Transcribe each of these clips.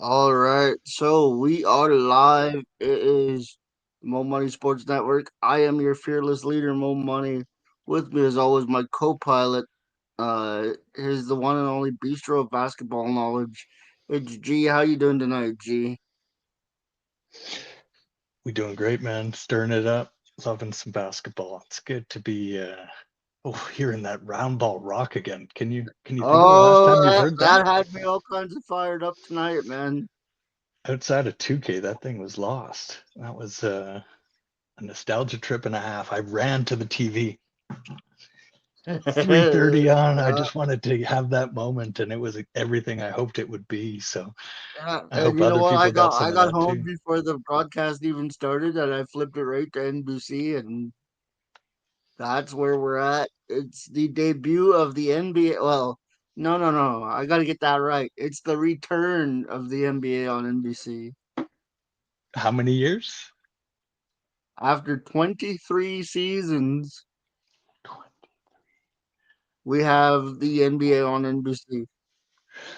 All right, so we are live. It is Mo Money Sports Network. I am your fearless leader, Mo Money. With me, as always, my co-pilot. Is the one and only Bistro of basketball knowledge. It's G. How you doing tonight, G? We doing great, man. Stirring it up. Loving some basketball. It's good to be hearing that round ball rock again. Can you think of the last Oh, time you've that, heard that? that had me all kinds of fired up tonight, man. Outside of 2K, that thing was lost. That was a nostalgia trip and a half. I ran to the TV. 3:30 on. I uh, just wanted to have that moment and it was everything I hoped it would be. So I and hope you know other what? I people got got some I of got that home too. before the broadcast even started, and I flipped it right to NBC, and that's where we're at. It's the debut of the NBA. Well, no. I got to get that right. It's the return of the NBA on NBC. How many years? After 23 seasons, we have the NBA on NBC.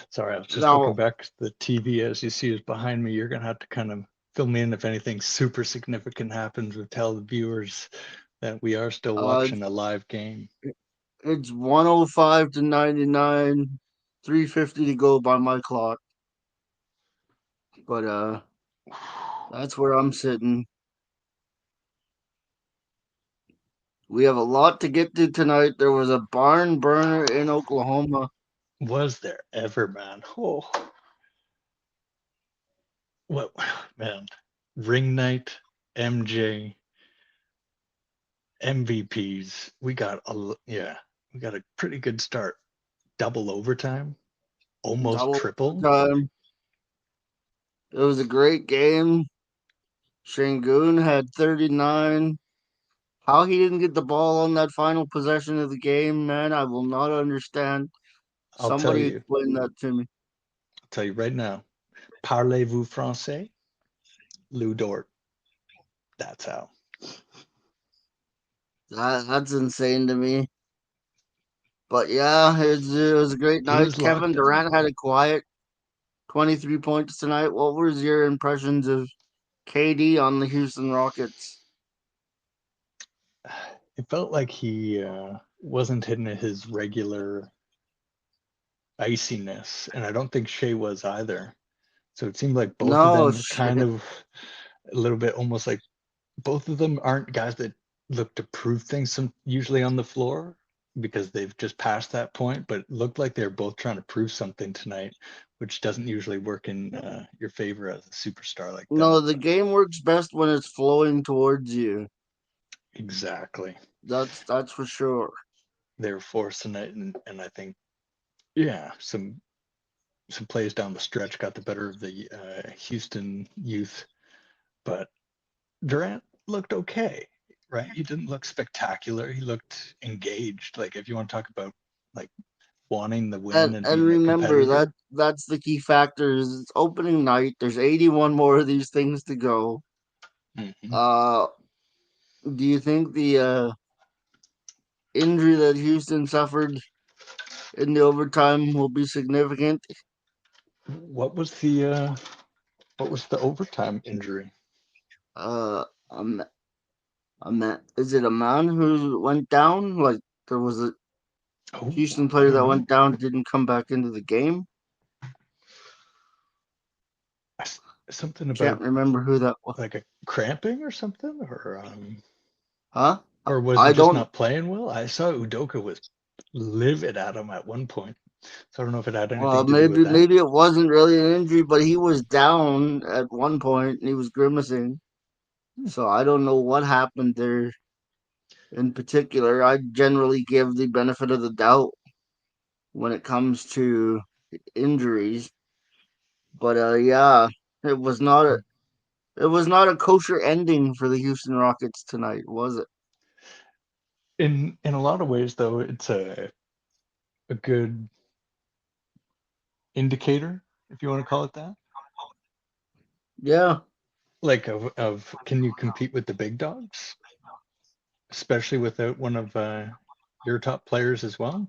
Sorry, I was just looking Now, back. The TV, as you see, is behind me. You're gonna have to kind of fill me in if anything super significant happens, or tell the viewers that we are still uh, watching a live game. it's 105 to 99, 350 to go by my clock. But that's where I'm sitting. We have a lot to get to tonight. There was a barn burner in Oklahoma. Was there ever, man? Oh, what, man? Ring night, MJ, MVPs. Yeah, we got a pretty good start. Double overtime, almost Double triple. overtime. It was a great game. Shangoon had 39. How he didn't get the ball on that final possession of the game, man, I will not understand. I'll tell Somebody you. explain that to me. I'll tell you right now. Parlez-vous français? Lou Dort. That's how. That's insane to me. But yeah, it was a great He night. was Kevin locked in. Durant had a quiet 23 points tonight. What was your impressions of KD on the Houston Rockets? It felt like he wasn't hitting his regular iciness, and I don't think Shea was either. So it seemed like both of No, them were kind of a little bit almost like both of them aren't guys that look to prove things usually on the floor because they've just passed that point, but it looked like they're both trying to prove something tonight, which doesn't usually work in your favor as a superstar like that. no, the game works best when it's flowing towards you. Exactly. That's for sure. They're forcing it, and I think yeah, some plays down the stretch got the better of the Houston youth, but Durant looked okay, right? He didn't look spectacular. He looked engaged. Like if you want to talk about like wanting the win and And being a remember competitor. that's the key factor is it's opening night. There's 81 more of these things to go. Mhm. Uh do you think the injury that Houston suffered in the overtime will be significant? What was the uh, what was the overtime injury? Uh um, is it a man who went down? Like there was a Oh, Houston I player don't that know. went down didn't come back into the game. Something Can't about remember who that was. like a cramping or something, Huh? or was he I just don't. not playing well? I saw Udoka was livid at him at one point, so I don't know if it had Well, anything to do with maybe that. maybe it wasn't really an injury, but he was down at one point and he was grimacing. Hmm. So I don't know what happened there in particular. I generally give the benefit of the doubt when it comes to injuries, but yeah, it was not a it was not a kosher ending for the Houston Rockets tonight, was it? In a lot of ways, though, it's a good indicator, if you want to call it that, Yeah, like of can you compete with the big dogs, especially without one of your top players as well?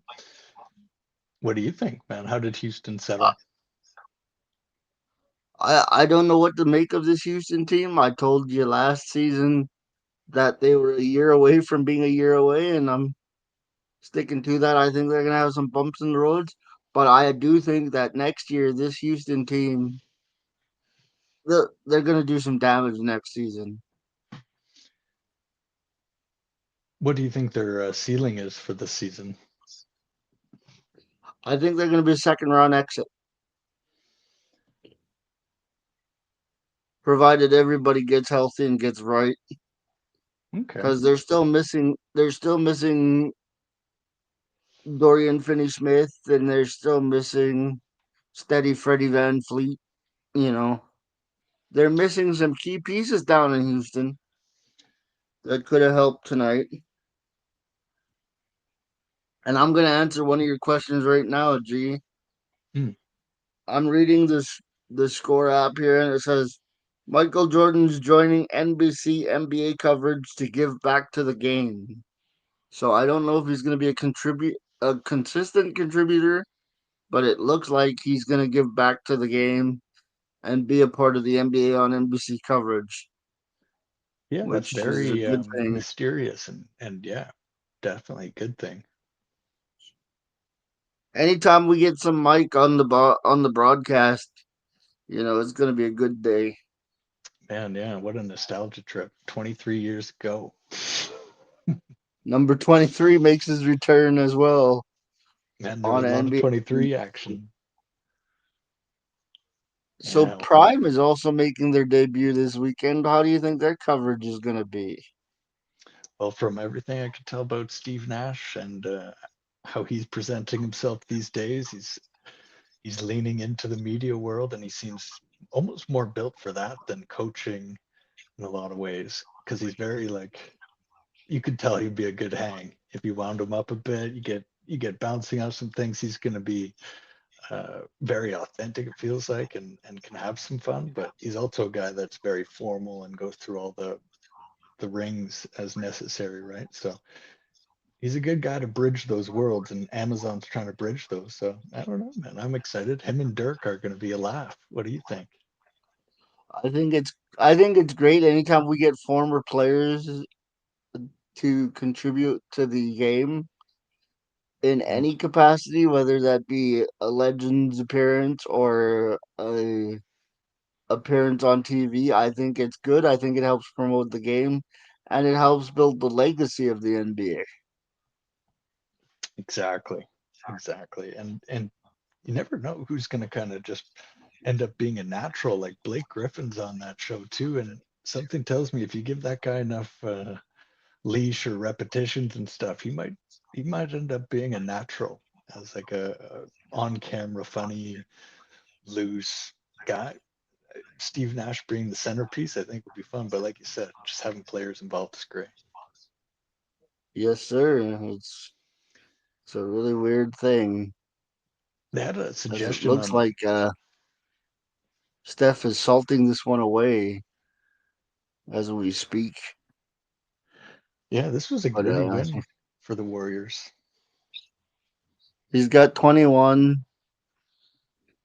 What do you think, man? How did Houston settle? I don't know what to make of this Houston team. I told you last season that they were a year away from being a year away, and I'm sticking to that. I think they're gonna have some bumps in the roads, but I do think that next year this Houston team they're gonna do some damage next season. What do you think their ceiling is for this season? I think they're gonna be a second round exit, provided everybody gets healthy and gets right. Okay. Because they're still missing Dorian Finney-Smith, and they're still missing steady Freddie Van Fleet. You know, they're missing some key pieces down in Houston that could have helped tonight. And I'm gonna answer one of your questions right now, G. Hmm. I'm reading the score app here, and it says Michael Jordan's joining NBC NBA coverage to give back to the game. So I don't know if he's gonna be a consistent contributor, but it looks like he's gonna give back to the game and be a part of the NBA on NBC coverage, Yeah, that's which is a very good thing. mysterious and yeah, definitely a good thing. Anytime we get some Mike on the broadcast, it's gonna be a good day. Man, yeah, what a nostalgia trip. 23 years ago. Number 23 makes his return as well Man, there was on a lot of NBA. 23 action. So Yeah. Prime is also making their debut this weekend. How do you think their coverage is gonna be? Well, from everything I could tell about Steve Nash and how he's presenting himself these days, he's leaning into the media world and he seems almost more built for that than coaching in a lot of ways because he's very like you could tell he'd be a good hang if you wound him up a bit. You get bouncing off some things. He's going to be very authentic. It feels like and can have some fun. But he's also a guy that's very formal and goes through all the rings as necessary, right? So he's a good guy to bridge those worlds, and Amazon's trying to bridge those. So I don't know, man. I'm excited. Him and Dirk are going to be a laugh. What do you think? I think it's great anytime we get former players to contribute to the game in Mm. any capacity, whether that be a Legends appearance or a appearance on TV. I think it's good. I think it helps promote the game, and it helps build the legacy of the NBA. Exactly, exactly. And you never know who's going to kind of just end up being a natural. Like Blake Griffin's on that show too, and something tells me if you give that guy enough leash or repetitions and stuff, he might end up being a natural as like a on-camera funny, loose guy. Steve Nash being the centerpiece, I think would be fun. But like you said, just having players involved is great. Yes, sir. It's a really weird thing, They had a as it suggestion looks on, like Steph is salting this one away as we speak. yeah, this was a But gritty win for the Warriors. he's got 21.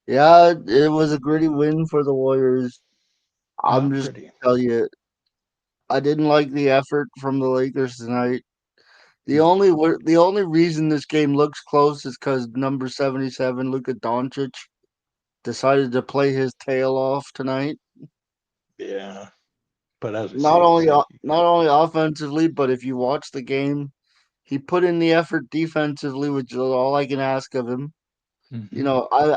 Yeah, it was a gritty win for the Warriors. I'm Not just pretty. gonna tell you, I didn't like the effort from the Lakers tonight. Hmm. The only reason this game looks close is because number 77, Luka Doncic, decided to play his tail off tonight. Yeah, but as we Not see, only like, not only offensively, but if you watch the game, he put in the effort defensively, which is all I can ask of him. mhm.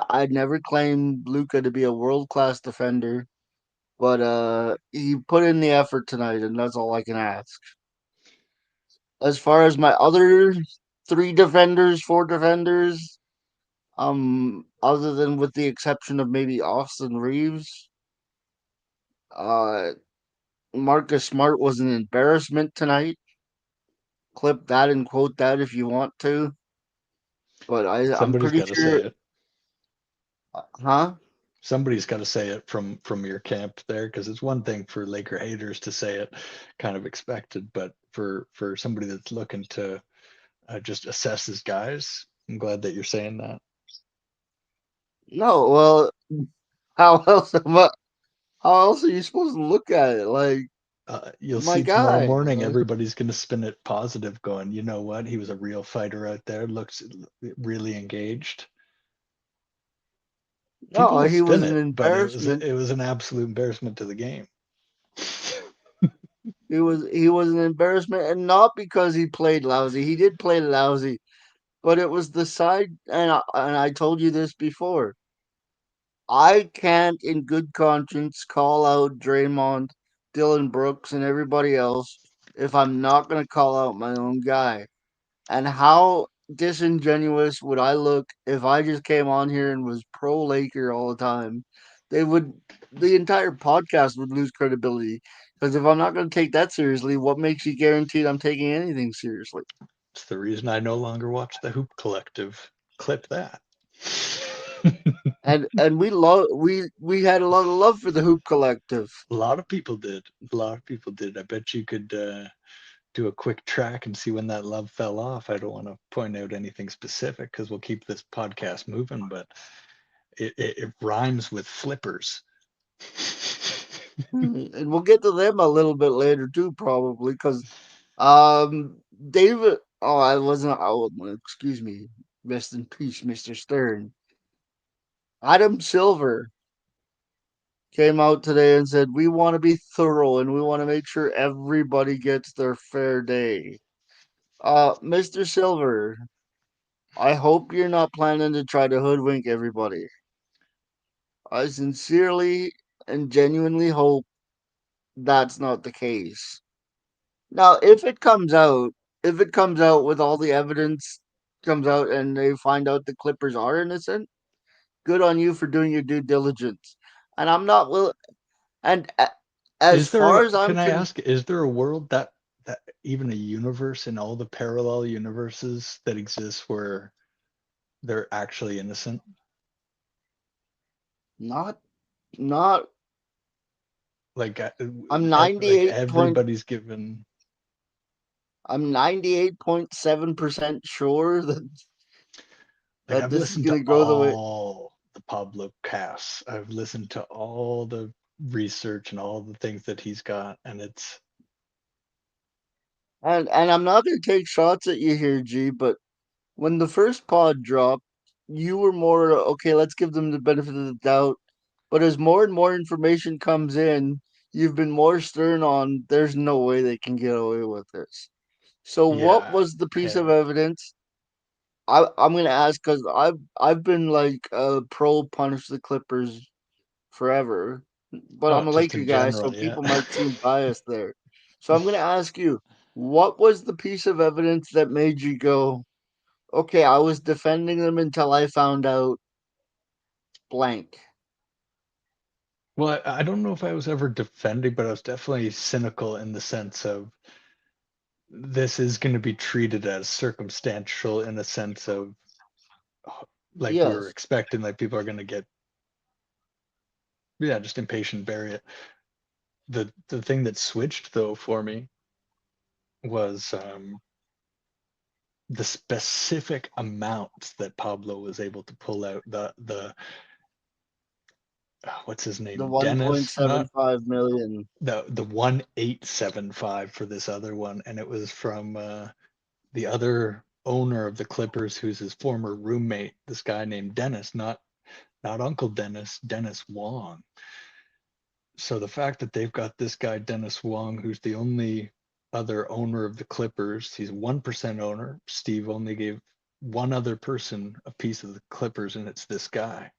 I'd never claimed Luka to be a world class defender, but he put in the effort tonight, and that's all I can ask. As far as my other four defenders, other than with the exception of maybe Austin Reeves, uh, Marcus Smart was an embarrassment tonight. Clip that and quote that if you want to, but I'm Somebody's pretty got to say sure, it. huh? Somebody's got to say it from your camp there, because it's one thing for Laker haters to say it, kind of expected, but for somebody that's looking to just assess his guys, I'm glad that you're saying that. No, well, How else am I, how else are you supposed to look at it? Like, You'll my see tomorrow guy. morning, everybody's going to spin it positive, going, you know what? He was a real fighter out there, looks really engaged. People No, will he was spin an it, but embarrassment. it was an absolute embarrassment to the game. He was an embarrassment, and not because he played lousy. He did play lousy, but it was the side. And I told you this before. I can't, in good conscience, call out Draymond, Dylan Brooks, and everybody else if I'm not going to call out my own guy. And how disingenuous would I look if I just came on here and was pro Laker all the time? They would, the entire podcast would lose credibility. Because if I'm not going to take that seriously, what makes you guaranteed I'm taking anything seriously? It's the reason I no longer watch the Hoop Collective. Clip that. And we had a lot of love for the Hoop Collective. A lot of people did. A lot of people did. I bet you could do a quick track and see when that love fell off. I don't want to point out anything specific because we'll keep this podcast moving, but it rhymes with flippers. And we'll get to them a little bit later too, probably, because um, David. Oh, I wasn't. Oh, excuse me. Rest in peace, Mr. Stern. Adam Silver came out today and said we want to be thorough and we want to make sure everybody gets their fair day. Mr. Silver, I hope you're not planning to try to hoodwink everybody. I sincerely and genuinely hope that's not the case. Now, if it comes out with all the evidence comes out and they find out the Clippers are innocent, good on you for doing your due diligence. And I'm not will and as Is there far a, as I'm can I con ask, is there a world that even a universe in all the parallel universes that exists where they're actually innocent? not not Like I'm like 98 point everybody's given. I'm 98.7% sure Like that I've this is listened to going to go the way. all the Pablo casts. I've listened to all the research and all the things that he's got, and it's And I'm not going to take shots at you here, G, but when the first pod dropped, you were more okay, let's give them the benefit of the doubt. But as more and more information comes in, you've been more stern on there's no way they can get away with this. So what yeah, was the I piece of have. evidence? I'm gonna ask because I've been like pro punish the Clippers forever, but Oh, I'm a just Laker in guy, so general, yeah. people might seem biased there. So I'm gonna ask you, what was the piece of evidence that made you go, okay, I was defending them until I found out blank. Well, I don't know if I was ever defending, but I was definitely cynical in the sense of this is going to be treated as circumstantial in the sense of like we were Yes, expecting, like people are going to get, yeah, just impatient, bury it. The thing that switched though for me was the specific amounts that Pablo was able to pull out. The what's his the name? Dennis, not 1.75 million. the 1875 for this other one, and it was from the other owner of the Clippers, who's his former roommate, this guy named Dennis, not Uncle Dennis, Dennis Wong. So the fact that they've got this guy Dennis Wong, who's the only other owner of the Clippers, he's 1% owner. Steve only gave one other person a piece of the Clippers, and it's this guy.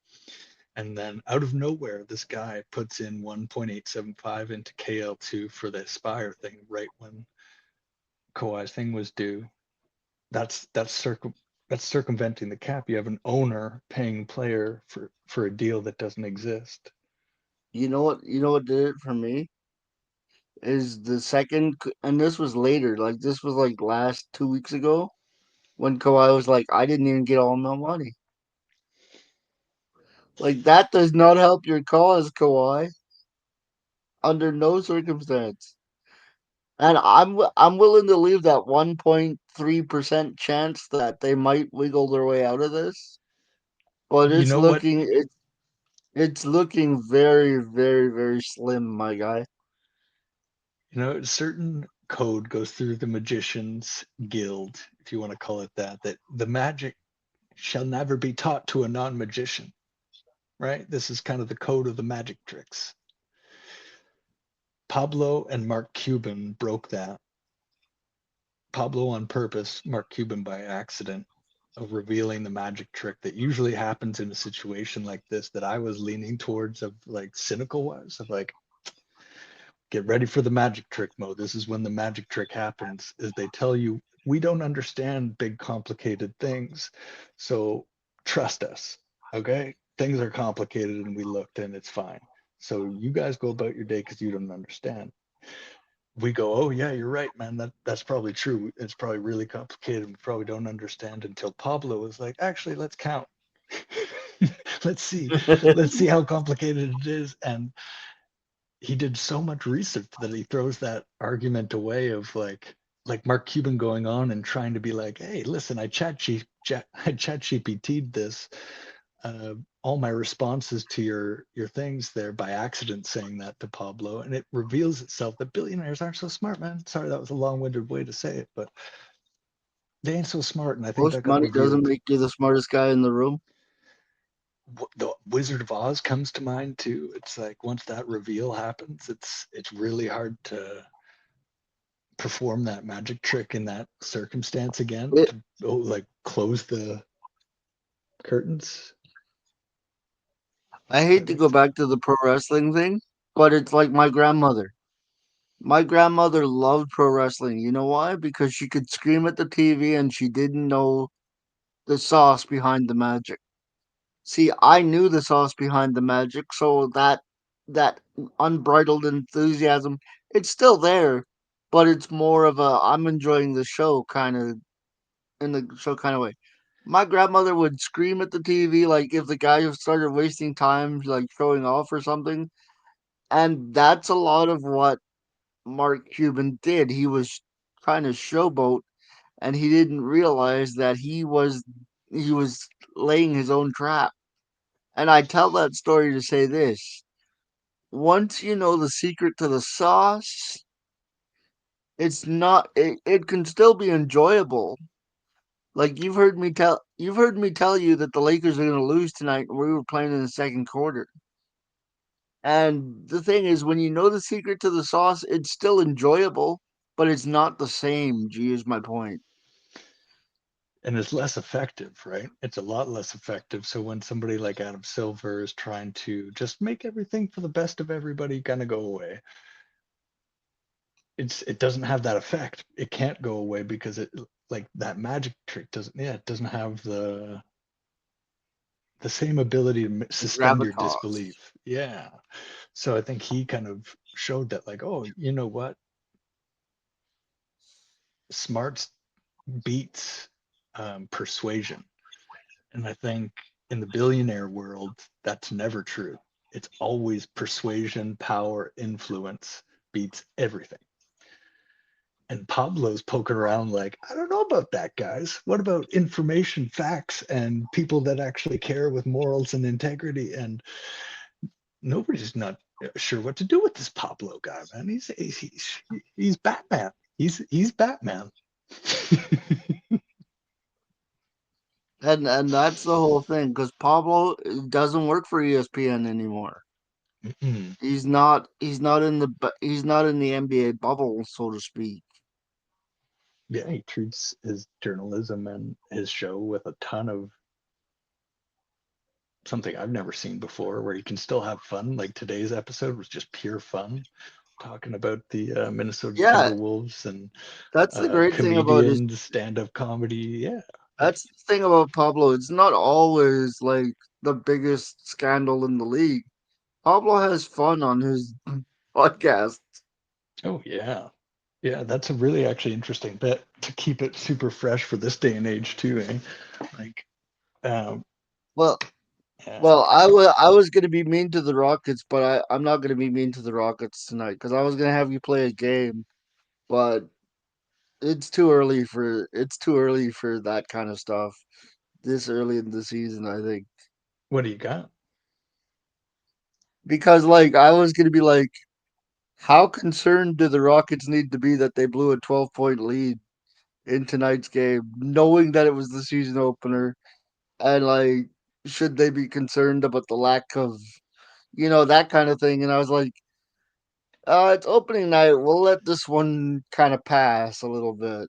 And then out of nowhere, this guy puts in 1.875 into KL2 for the Aspire thing right when Kawhi's thing was due. That's circumventing the cap. You have an owner paying player for a deal that doesn't exist. You know what did it for me? Is the second, and this was later, like this was like last 2 weeks ago when Kawhi was like, I didn't even get all my money. Like that does not help your cause, Kawhi, under no circumstance. And I'm willing to leave that 1.3% chance that they might wiggle their way out of this, but You it's know what? looking It's looking very, very, very slim, my guy. You know, a certain code goes through the magician's guild, if you want to call it that, that the magic shall never be taught to a non-magician, right? This is kind of the code of the magic tricks. Pablo and Mark Cuban broke that. Pablo on purpose, Mark Cuban by accident, of revealing the magic trick that usually happens in a situation like this that I was leaning towards of like cynical wise of like get ready for the magic trick mode. This is when the magic trick happens is they tell you we don't understand big complicated things. So trust us. Okay? Things are complicated and we looked and it's fine. So you guys go about your day because you don't understand. We go, oh yeah, you're right, man. That's probably true. It's probably really complicated. We probably don't understand until Pablo was like, actually, let's count. let's see, let's see how complicated it is. And he did so much research that he throws that argument away of like Mark Cuban going on and trying to be like, hey, listen, I chat GPT'd this all my responses to your things there by accident saying that to Pablo, and it reveals itself that billionaires aren't so smart, man. Sorry, that was a long-winded way to say it, but they ain't so smart, and I think Most that got money doesn't revealed. make you the smartest guy in the room. The Wizard of Oz comes to mind too. It's like once that reveal happens, it's really hard to perform that magic trick in that circumstance again It, to like close the curtains. I Does hate that to make go sense? back to the pro wrestling thing, but it's like my grandmother. My grandmother loved pro wrestling. You know why? Because she could scream at the TV and she didn't know the sauce behind the magic. See, I knew the sauce behind the magic, so that unbridled enthusiasm, it's still there, but it's more of a I'm enjoying the show kind of in the show kind of way. My grandmother would scream at the TV like if the guy started wasting time like showing off or something, and that's a lot of what Mark Cuban did. He was trying to showboat and he didn't realize that he was laying his own trap. And I tell that story to say this. Once you know the secret to the sauce, it can still be enjoyable. Like you've heard me tell you that the Lakers are going to lose tonight and we were playing in the second quarter. And the thing is when you know the secret to the sauce, it's still enjoyable, but it's not the same. G is my point. And it's less effective, right? It's a lot less effective. So when somebody like Adam Silver is trying to just make everything for the best of everybody kind of go away, it doesn't have that effect. It can't go away because it like that magic trick doesn't yeah, it doesn't have the same ability to The suspend your gravitas. disbelief. Yeah. So I think he kind of showed that like, oh, you know what? Smarts beats persuasion. And I think in the billionaire world, that's never true. It's always persuasion, power, influence beats everything. And Pablo's poking around like, I don't know about that, guys. What about information, facts, and people that actually care with morals and integrity? And nobody's not sure what to do with this Pablo guy, man. He's Batman. He's Batman. And that's the whole thing because Pablo doesn't work for ESPN anymore. He's not in the NBA bubble, so to speak. Yeah, he treats his journalism and his show with a ton of something I've never seen before, where you can still have fun. Like today's episode was just pure fun, talking about the Minnesota Yeah, Timberwolves and that's the great thing about his. comedians, stand-up comedy. Yeah, like That's the thing about Pablo. It's not always like the biggest scandal in the league. Pablo has fun on his podcast. oh yeah, yeah. That's a really actually interesting bit to keep it super fresh for this day and age too. Eh? Like, um, Well, yeah. well, I was gonna be mean to the Rockets, but I'm not gonna be mean to the Rockets tonight because I was gonna have you play a game, but it's too early for that kind of stuff this early in the season. I think What do you got? because like I was gonna be like, how concerned do the Rockets need to be that they blew a 12-point lead in tonight's game, knowing that it was the season opener, and like, should they be concerned about the lack of, that kind of thing? And I was like, it's opening night. We'll let this one kind of pass a little bit.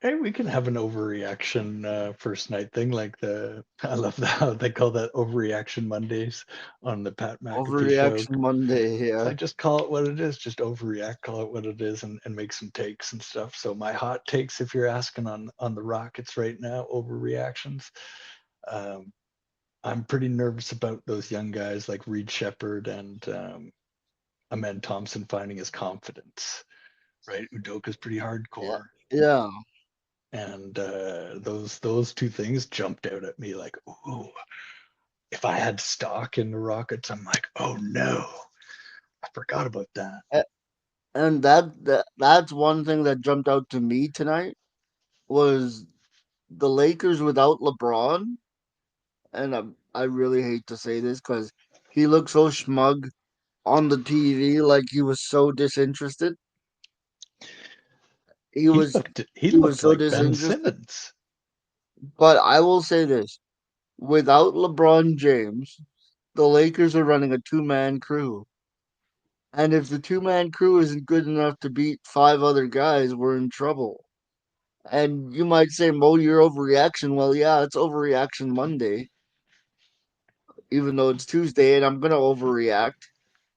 Hey, we can have an overreaction first night thing like I love how they call that overreaction Mondays on the Pat McAfee show. Overreaction Monday, It's yeah. like just call it what it is, just overreact, call it what it is, and make some takes and stuff. So my hot takes, if you're asking on the Rockets right now, overreactions. Um, I'm pretty nervous about those young guys like Reed Shepard and Amen Thompson finding his confidence. Right, Udoka's pretty Yeah. hardcore, Yeah. and those two things jumped out at me like, ooh, if I had stock in the Rockets, I'm like, oh no, I forgot about that. A- And that's one thing that jumped out to me tonight was the Lakers without LeBron. And I really hate to say this because he looked so smug on the TV, like he was so disinterested. He He was looked he he was looked so like Ben disinterested. Simmons. But I will say this: without LeBron James, the Lakers are running a two-man crew. And if the two-man crew isn't good enough to beat five other guys, we're in trouble. And you might say, Mo, your overreaction. Well, yeah, it's overreaction Monday, even though it's Tuesday, and I'm going to overreact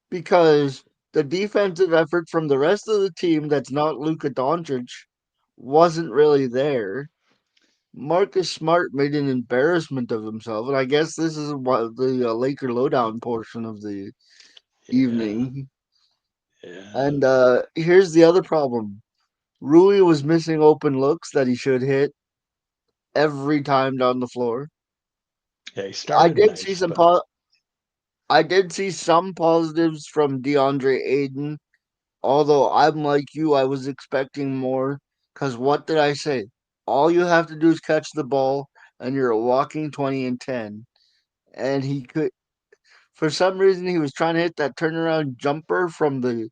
because the defensive effort from the rest of the team that's not Luka Doncic wasn't really there. Marcus Smart made an embarrassment of himself, and I guess this is what the Laker lowdown portion of the Yeah, evening. yeah, And here's the other problem: Rui was missing open looks that he should hit every time down the floor. yeah. He I started did see nice, some but po- I did see some positives from DeAndre Ayton, although I'm like you, I was expecting more. Cause what did I say? All you have to do is catch the ball, and you're a walking 20 and 10. And he could, for some reason, he was trying to hit that turnaround jumper from the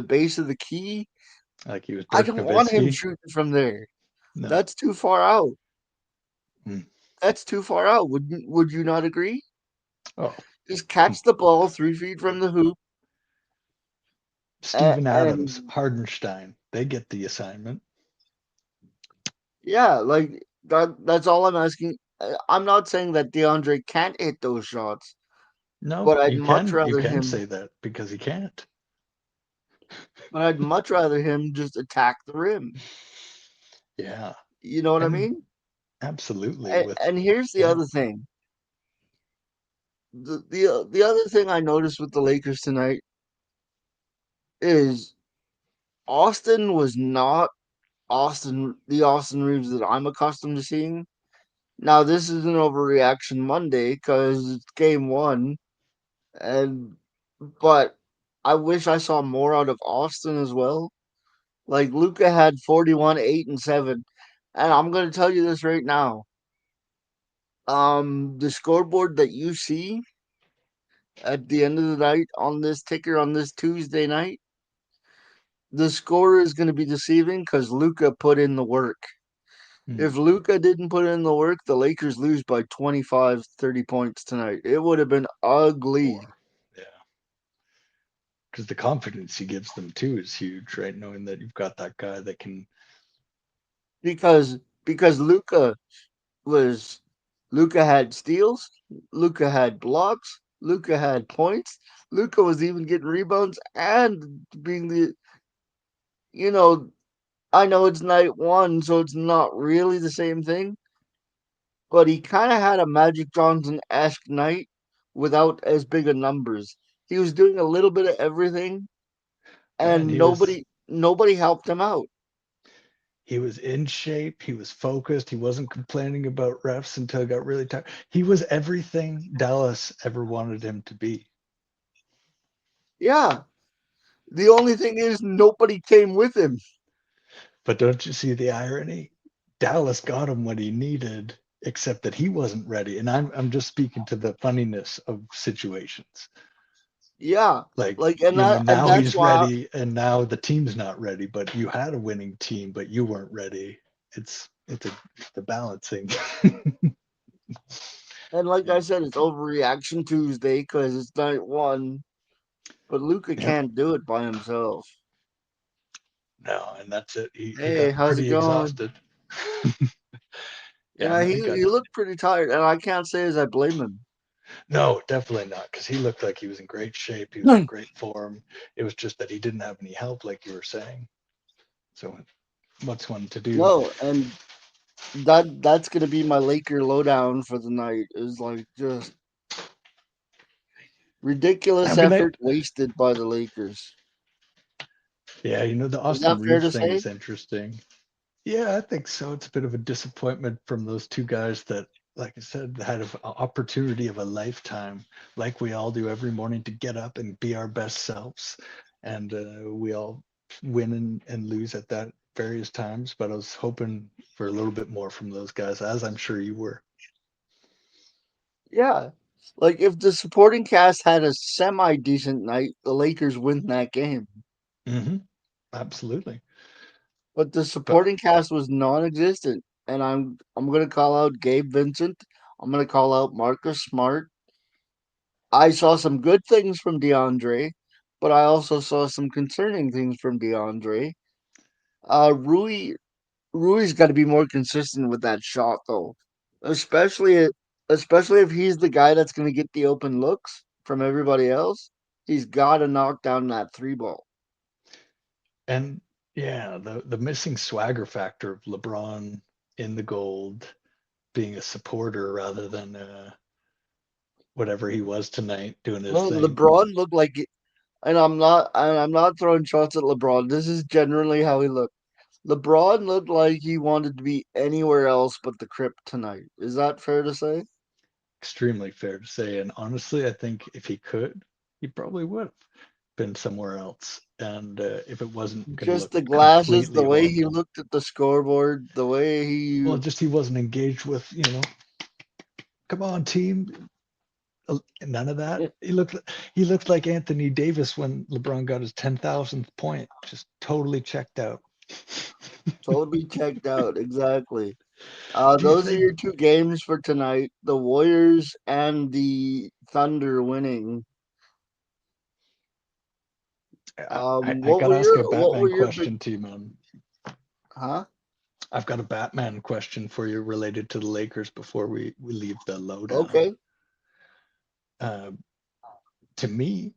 base of the key. like he was I Dirk don't want him Nowitzki. shooting from there. No. That's too far out. Mm. That's too far out. Would you not agree? Oh, Just catch the ball 3 feet from the hoop, Steven Adams, and Hardenstein, they get the assignment. yeah, like that's all I'm asking. I'm not saying that DeAndre can't hit those shots, No, but I'd much you rather can him. say that because he can't. But I'd much rather him just attack the rim. Yeah, You know what I and mean? absolutely And, with and here's the yeah. other thing. The other thing I noticed with the Lakers tonight is Austin was not the Austin Reeves that I'm accustomed to seeing. Now this is an overreaction Monday because it's game one, and but I wish I saw more out of Austin as well. Like Luca had 41, 8, and 7. And I'm gonna tell you this right now. The scoreboard that you see at the end of the night on this ticker on this Tuesday night, the score is gonna be deceiving because Luca put in the work. Mm, If Luca didn't put in the work, the Lakers lose by 25, 30 points tonight. It would have been ugly. more. Yeah, because the confidence he gives them too is huge, right? Knowing that you've got that guy that can. Because was Luca had steals, Luca had blocks, Luca had points, Luca was even getting rebounds and being you know, I know it's night one, so it's not really the same thing, but he kind of had a Magic Johnson esque night without as big of numbers. He was doing a little bit of everything, And and nobody helped him out. he was in shape. He was focused. He wasn't complaining about refs until he got really tired. He was everything Dallas ever wanted him to be. Yeah, the only thing is nobody came with him. But don't you see the irony? Dallas got him what he needed except that he wasn't ready. And I'm just speaking to the funniness of situations. Yeah, Like, like and that and now that's he's why. ready and now the team's not ready, but you had a winning team, but you weren't ready. It's the balancing. And like Yeah. I said, it's overreaction Tuesday because it's night one. But Luca Yep. can't do it by himself. No, and that's it. He Hey, got how's it pretty going? exhausted. Yeah, Yeah, no, he he got he looked pretty tired, and I can't say as I blame him. no, definitely not, because he looked like he was in great shape. He was in great form. It was just that he didn't have any help, like you were saying. So what's one to do? No, and that's gonna be my Laker lowdown for the night. Is like just ridiculous I mean, effort wasted by the Lakers. yeah, the Is Austin that fair to Reeves thing say? is interesting. Yeah, I think so. It's a bit of a disappointment from those two guys that, like I said, had an opportunity of a lifetime, like we all do every morning, to get up and be our best selves. And we all win and lose at that various times. But I was hoping for a little bit more from those guys, as I'm sure you were. Yeah. Like if the supporting cast had a semi decent night, the Lakers win that game. Hmm. Absolutely. But the But supporting cast was non-existent, and I'm gonna call out Gabe Vincent. I'm gonna call out Marcus Smart. I saw some good things from DeAndre, but I also saw some concerning things from DeAndre. Rui's got to be more consistent with that shot though, especially especially if he's the guy that's going to get the open looks from everybody else. He's got to knock down that three ball. and yeah, the missing swagger factor of LeBron in the gold being a supporter rather than whatever he was tonight doing his Well, thing. LeBron looked like, and I'm not throwing shots at LeBron. This is generally how he looked. LeBron looked like he wanted to be anywhere else but the crypt tonight. Is that fair to say? Extremely fair to say. And honestly, I think if he could, he probably would have been somewhere else. And if it wasn't going to Just look the glasses, completely the way he horrible, looked at the scoreboard, the way well, he just he wasn't engaged with, come on, team. None of that. He looked like Anthony Davis when LeBron got his 10,000th point, just totally checked out. totally checked out. Exactly. Do you Those are think your two games for tonight. The Warriors and the Thunder winning. I What gotta were ask a your Batman big? question to you, man. Huh? I've got a Batman question for you related to the Lakers before we leave the lowdown. Okay. Uh, to me,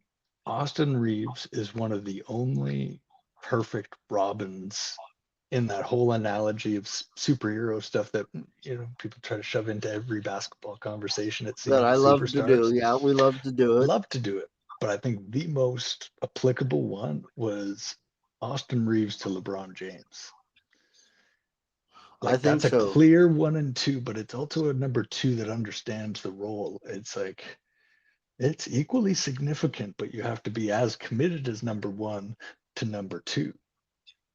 Austin Reeves is one of the only perfect Robins in that whole analogy of superhero stuff that people try to shove into every basketball conversation. It That seems I with love to do. superstars. Yeah, we love to do it. Love to do it, but I think the most applicable one was Austin Reeves to LeBron James. I Like think that's a so. clear 1 and 2, but it's also a number 2 that understands the role. It's like it's equally significant, but you have to be as committed as number 1 to number 2.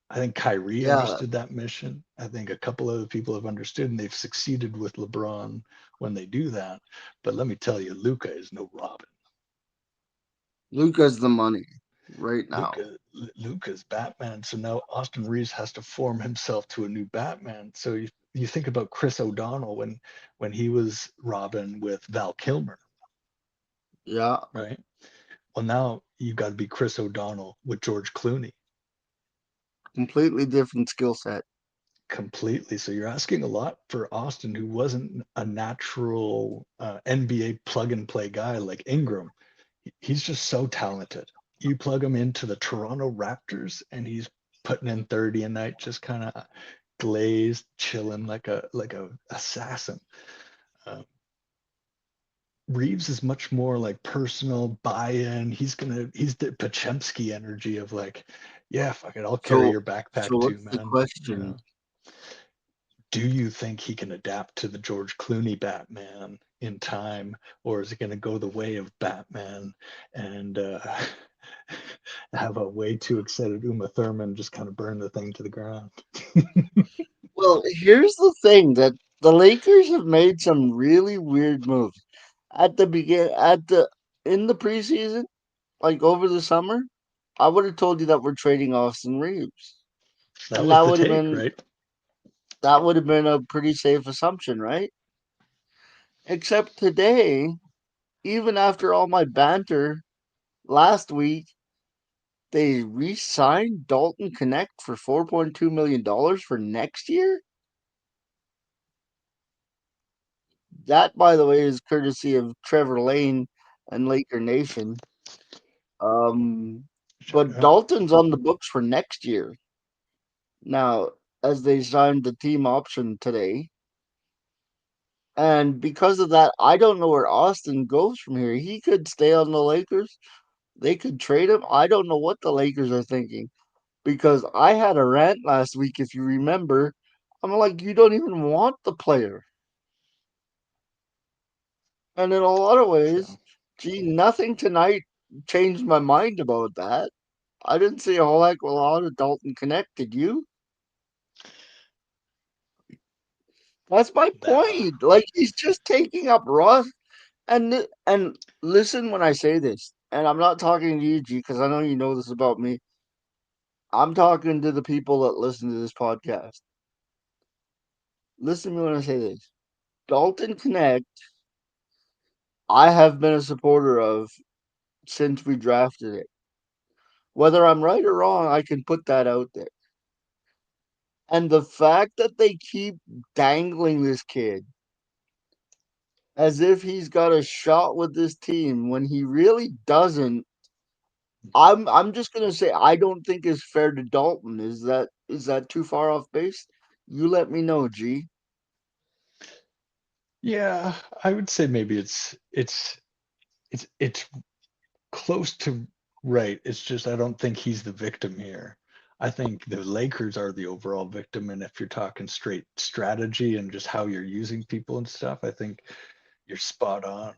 I think Kyrie Yeah, understood that mission. I think a couple other people have understood, and they've succeeded with LeBron when they do that. But let me tell you, Luca is no Robin. Luca's the money right now. Luca's Batman. So now Austin Reeves has to form himself to a new Batman. So you think about Chris O'Donnell when he was Robin with Val Kilmer, Yeah, right? Well, now you've got to be Chris O'Donnell with George Clooney completely different skill set. completely. So you're asking a lot for Austin, who wasn't a natural NBA plug and play guy like Ingram. He's just so talented. You plug him into the Toronto Raptors, and he's putting in 30 a night, just kind of glazed, chilling like a assassin. Um, Reeves is much more like personal buy-in. He's the Pachemsky energy of like, yeah, fuck it, I'll carry So, your backpack so too, what's the man. question? Do you think he can adapt to the George Clooney Batman in time, or is it going to go the way of Batman and have a way too excited Uma Thurman just kind of burn the thing to the ground? Well, here's the thing the Lakers have made some really weird moves at the begin at the in the preseason, like over the summer. I would have told you that we're trading Austin Reeves, That and was the take, right? that would have been a pretty safe assumption, right? Except today, even after all my banter last week, they re-signed Dalton Connect for $4.2 million for next year. That, by the way, is courtesy of Trevor Lane and Laker Nation. Um, Shout but out. Dalton's on the books for next year now, as they signed the team option today. And because of that, I don't know where Austin goes from here. He could stay on the Lakers. They could trade him. I don't know what the Lakers are thinking because I had a rant last week, if you remember. I'm like, you don't even want the player. And in a lot of ways, So gee, nothing tonight changed my mind about that. I didn't see a whole heck of a lot of Dalton Connect, did you? That's my nah. point. Like he's just taking up Ross. And listen when I say this, and I'm not talking to you, G, because I know you know this about me. I'm talking to the people that listen to this podcast. Listen to me when I say this. Dalton Connect, I have been a supporter of since we drafted it. Whether I'm right or wrong, I can put that out there. And the fact that they keep dangling this kid as if he's got a shot with this team when he really doesn't, I'm just gonna say I don't think is fair to Dalton. Is that too far off base? You let me know, G. Yeah, I would say maybe it's close to right. It's just I don't think he's the victim here. I think the Lakers are the overall victim, and if you're talking straight strategy and just how you're using people and stuff, I think you're spot on.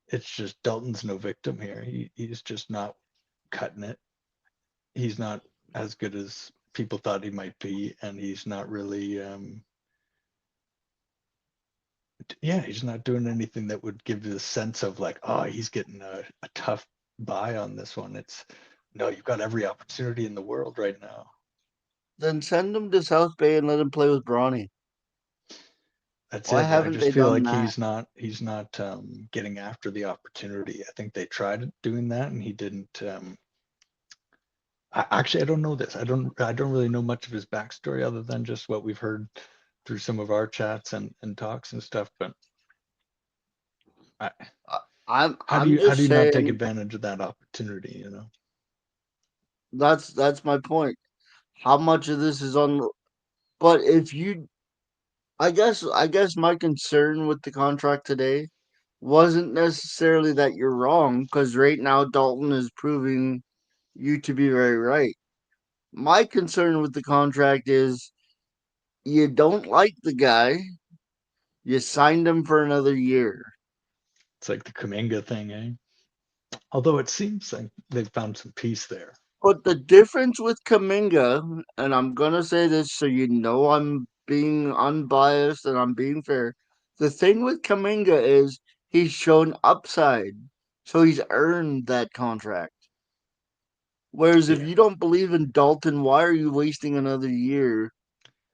It's just Dalton's no victim here. He's just not cutting it. He's not as good as people thought he might be, and he's not really yeah, he's not doing anything that would give you the sense of like, oh, he's getting a tough buy on this one. It's no, you've got every opportunity in the world right now. Then send him to South Bay and let him play with Bronny. That's Why it. I haven't just they feel done like that? he's not getting after the opportunity. I think they tried doing that and he didn't. Actually, I don't know this. I don't really know much of his backstory other than just what we've heard through some of our chats and talks and stuff. But I, I'm how do just you not take saying advantage of that opportunity? You know? that's my point. How much of this is on? But if you, I guess my concern with the contract today wasn't necessarily that you're wrong, because right now Dalton is proving you to be very right. My concern with the contract is you don't like the guy, you signed him for another year. It's like the Kaminga thing, eh? Although it seems like they've found some peace there. But the difference with Kaminga, and I'm gonna say this so you know I'm being unbiased and I'm being fair. The thing with Kaminga is he's shown upside, so he's earned that contract. Whereas if Yeah, you don't believe in Dalton, why are you wasting another year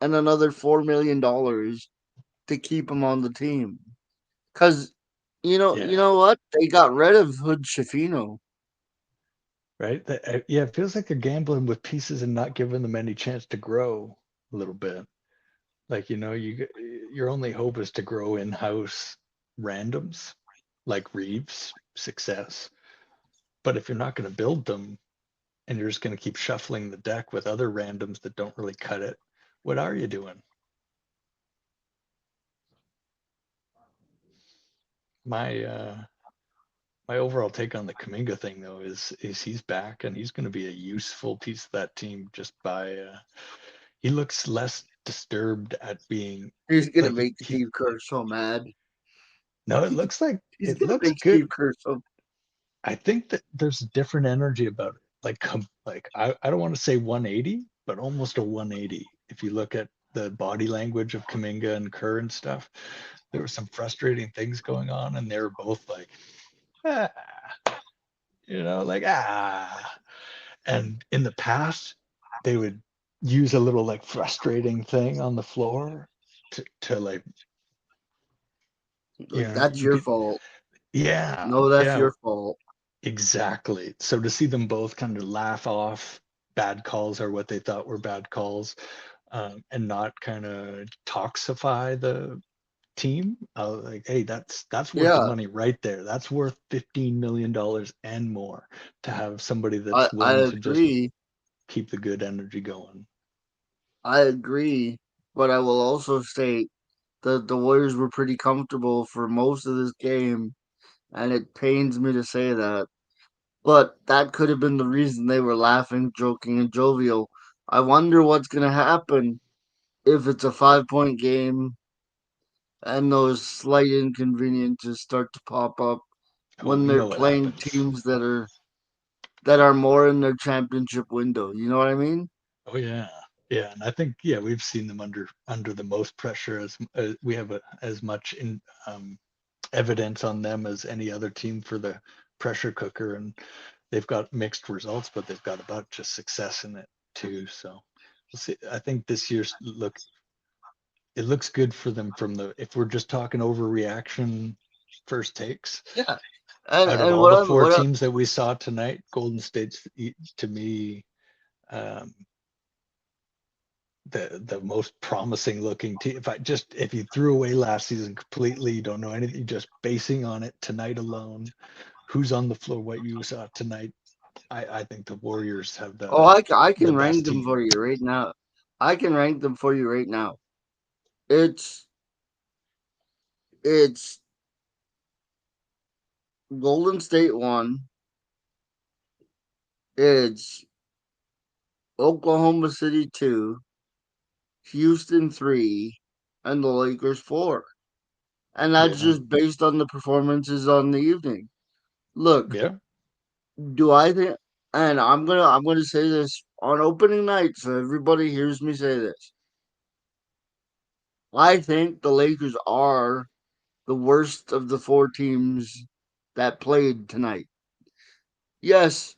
and another $4 million to keep him on the team? Because you yeah, know what? They got rid of Hood Shafino. right. Yeah, it feels like they're gambling with pieces and not giving them any chance to grow a little bit. Like your only hope is to grow in-house randoms like Reeves success. But if you're not going to build them and you're just going to keep shuffling the deck with other randoms that don't really cut it, what are you doing? My my overall take on the Kaminga thing though is he's back and he's going to be a useful piece of that team just by he looks less disturbed at being He's gonna like make he Steve Kerr so mad. no, it looks like He's it gonna looks make good. Steve Kerr so. I think that there's a different energy about it. Like I don't want to say 180, but almost a 180 if you look at the body language of Kaminga and Kerr and stuff. There were some frustrating things going on, and they were both like, ah, like And in the past, they would use a little like frustrating thing on the floor to like, Like, that's you your could, fault. yeah, No, that's yeah, your fault. exactly. So to see them both kind of laugh off bad calls or what they thought were bad calls, and not kind of toxify the team, like, hey, that's worth the Yeah, money right there. That's worth $15 million and more to have somebody I that's I willing to just agree. keep the good energy going. I agree. But I will also state that the Warriors were pretty comfortable for most of this game, and it pains me to say that. But that could have been the reason they were laughing, joking, and jovial. I wonder what's going to happen if it's a 5 point game and those slight inconveniences start to pop up Oh, when we they're know what playing happens. teams that are more in their championship window. You know what I mean? Oh yeah, yeah, and I think yeah we've seen them under the most pressure as we have as much in evidence on them as any other team for the pressure cooker, and they've got mixed results, but they've got a bunch of success in it too. So we'll see. I think this year's look it looks good for them from the if we're just talking overreaction first takes. Yeah. And Out of and all what the I'm four what I, teams that we saw tonight, Golden State's to me um, the most promising looking team. If you threw away last season completely, you don't know anything, just basing on it tonight alone, who's on the floor, what you saw tonight, I think the Warriors have oh I the can rank best them team. for you right now. I can rank them for you right now. It's it's Golden State 1, it's Oklahoma City 2, Houston 3, and the Lakers 4. And that's Yeah, just based on the performances on the evening. Look, yeah, do I think, and I'm gonna say this on opening night, so everybody hears me say this. I think the Lakers are the worst of the four teams that played tonight. Yes,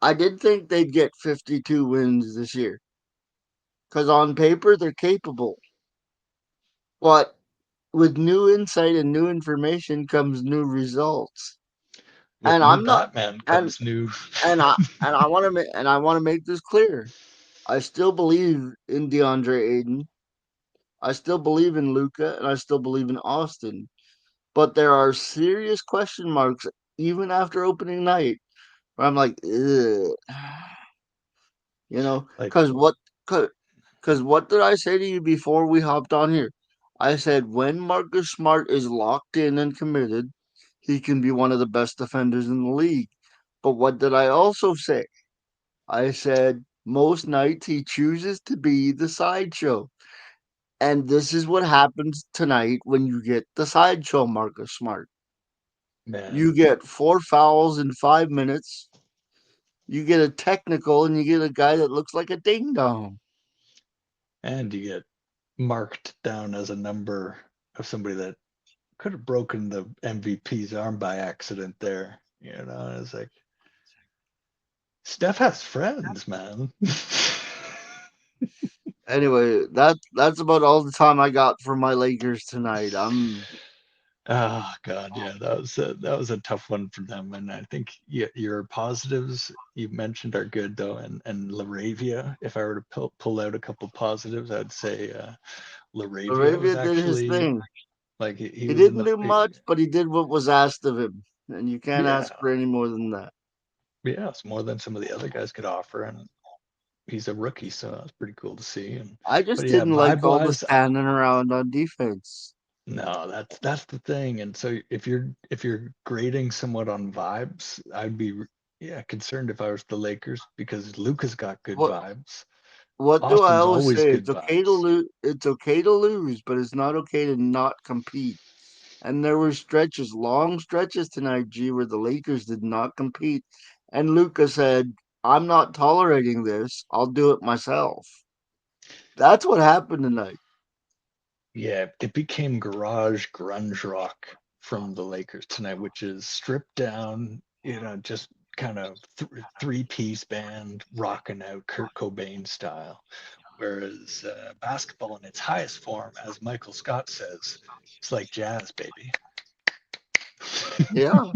I did think they'd get 52 wins this year because on paper they're capable, but with new insight and new information comes new results. with And new I'm not, Batman and comes new. I want to make this clear. I still believe in DeAndre Ayton. I still believe in Luca, and I still believe in Austin. But there are serious question marks even after opening night where I'm like, ugh. Like, Because what did I say to you before we hopped on here? I said when Marcus Smart is locked in and committed, he can be one of the best defenders in the league. But what did I also say? I said most nights he chooses to be the sideshow. And this is what happens tonight when you get the sideshow Marcus Smart. You man, get 4 fouls in 5 minutes. You get a technical, and you get a guy that looks like a ding dong. and you get marked down as a number of somebody that could have broken the MVP's arm by accident there. It's like Steph has friends, man. Anyway, that's about all the time I got for my Lakers tonight. I'm Oh God, yeah, that was a tough one for them, and I think your positives you mentioned are good though, and Laravia. If I were to pull out a couple positives, I'd say Laravia was Arabia did his actually thing. like he He was didn't in do much, but he did what was asked of him, and you can't yeah, ask for any more than that. yeah, it's more than some of the other guys could offer, and he's a rookie, so that's pretty cool to see. And I just but yeah, didn't like vibe all the wise, standing around on defense. no, that's the thing. And so if you're grading somewhat on vibes, I'd be yeah concerned if I was the Lakers because Luka's got good What vibes. what do I Austin's always always say? good It's okay to vibes. lose. It's okay to lose, but it's not okay to not compete. And there were stretches, long stretches tonight, G, where the Lakers did not compete. And Luca said, "I'm not tolerating this. I'll do it myself." That's what happened tonight. Yeah, it became garage grunge rock from the Lakers tonight, which is stripped down, just kind of three-piece band rocking out Kurt Cobain style. Whereas basketball in its highest form, as Michael Scott says, it's like jazz, baby. Yeah.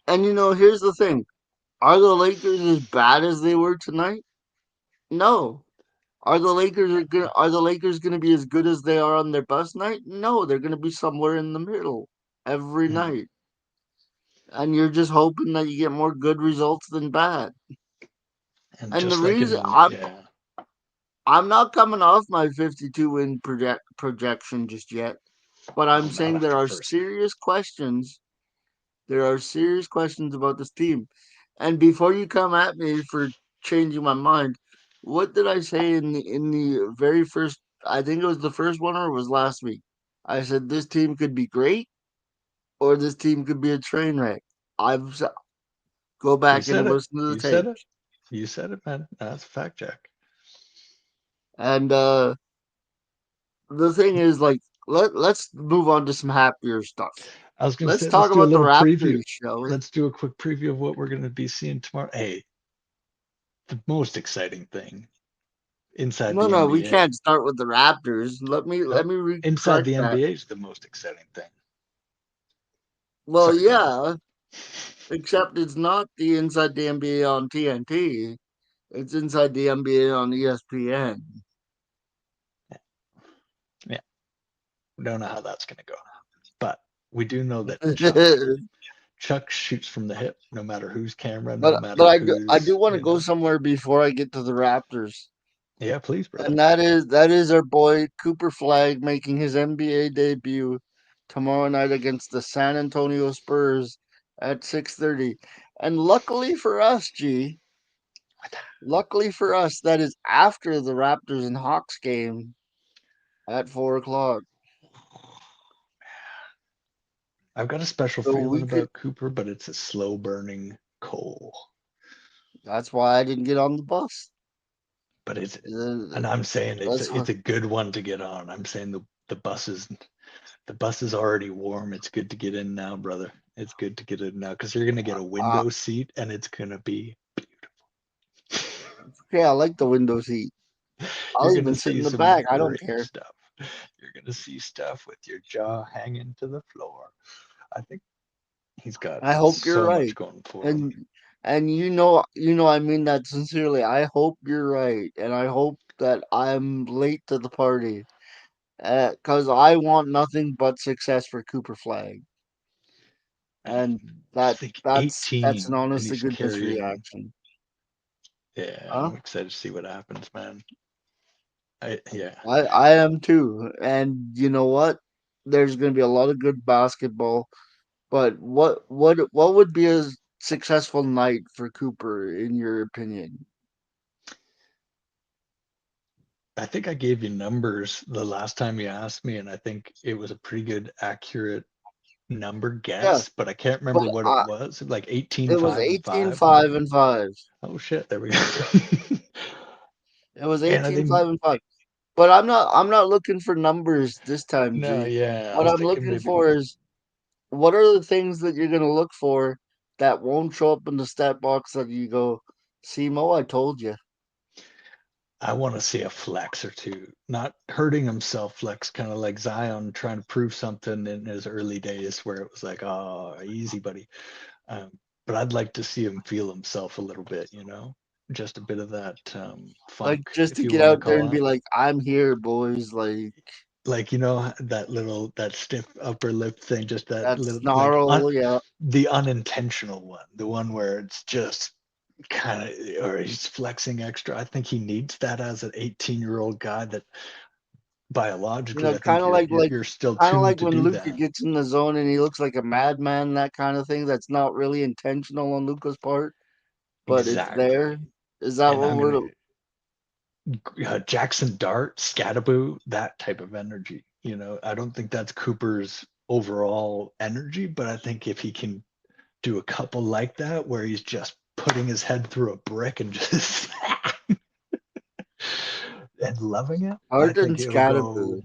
And here's the thing. Are the Lakers as bad as they were tonight? No. Are the Lakers gonna be as good as they are on their best night? No, they're gonna be somewhere in the middle every Mhm. night. And you're just hoping that you get more good results than bad. And And the just like reason in, yeah, I'm not coming off my 52 win projection just yet, but I'm not saying after the first night. there are serious questions about this team. And before you come at me for changing my mind, what did I say in the very first? I think it was the first one or it was last week. I said this team could be great or this team could be a train wreck. I've go You back and said it. listen to the You said it. tapes. You said it, man. That's a fact check. And the thing is, like, let's move on to some happier stuff. I was going to Let's say, let's talk do a about the little preview. Raptors, shall we? Let's do a quick preview of what we're going to be seeing tomorrow. Hey, the most exciting thing inside No, the no, we NBA. can't start with the Raptors. Let me No, let me inside correct the that. NBA is the most exciting thing. Well, Sorry, go ahead. yeah, except it's not the inside the NBA on TNT. It's inside the NBA on ESPN. Yeah, we don't know how that's going to go, but we do know that Chuck but Chuck shoots from the hip, no matter whose camera, no but matter I do who's, want to go somewhere before I get to the Raptors. Yeah, please, And brother. that is our boy Cooper Flag making his NBA debut tomorrow night against the San Antonio Spurs at 6:30. And luckily for us, that is after the Raptors and Hawks game at 4 o'clock. I've got a special So feeling we could. about Cooper, but it's a slow burning coal. That's why I didn't get on the bus. But it's, Uh, and I'm saying it's That's a, it's a good one to get on. I'm saying the bus is already warm. It's good to get in now, brother. It's good to get in now because you're gonna get a uh, window seat and it's gonna be yeah, I like the window seat. you're I'll gonna even sit see in the some back. I don't great care. stuff. You're gonna see stuff with your jaw hanging to the floor. I think he's got I hope you're so much right. going for him. And I mean that sincerely. I hope you're right, and I hope that I'm late to the party. Cause I want nothing but success for Cooper Flag, I and just think that's an 18 and honest to he's goodness carrying. reaction. Yeah, Huh? I'm excited to see what happens, man. Yeah. I am too, and you know what? There's going to be a lot of good basketball. But what would be a successful night for Cooper in your opinion? I think I gave you numbers the last time you asked me, and I think it was a pretty good, accurate number Yeah, guess, but I can't remember but what it was. Like 18, it was 5, and 18 5. 5 and 5. Oh shit, there we go. It was And I 18 think 5 and 5. But I'm not looking for numbers this time, no, G. yeah, I What was I'm thinking looking maybe for is what are the things that you're gonna look for that won't show up in the stat box that you go, see Mo, I told you. I want to see a flex or two, not hurting himself flex, kind of like Zion trying to prove something in his early days where it was like, oh, easy, buddy. But I'd like to see him feel himself a little bit, just a bit of that Like funk, just if to you get want to out there and call be it. like, I'm here, boys. Like Like, that stiff upper lip thing, just that that little, like, snarl, yeah. the unintentional one, the one where it's just kind of, or he's flexing extra. I think he needs that as an 18-year-old guy that biologically, I think Kind of you're still kind of tuned like to when do Luca that. gets in the zone and he looks like a madman, that kind of thing. That's not really intentional on Luca's part, but it's there. Exactly. Is that And what I'm we're? gonna Jackson Dart, Scattaboo, that type of energy. I don't think that's Cooper's overall energy, but I think if he can do a couple like that where he's just putting his head through a brick and just and I'm loving it. I think Harden's it'll gotta go. be.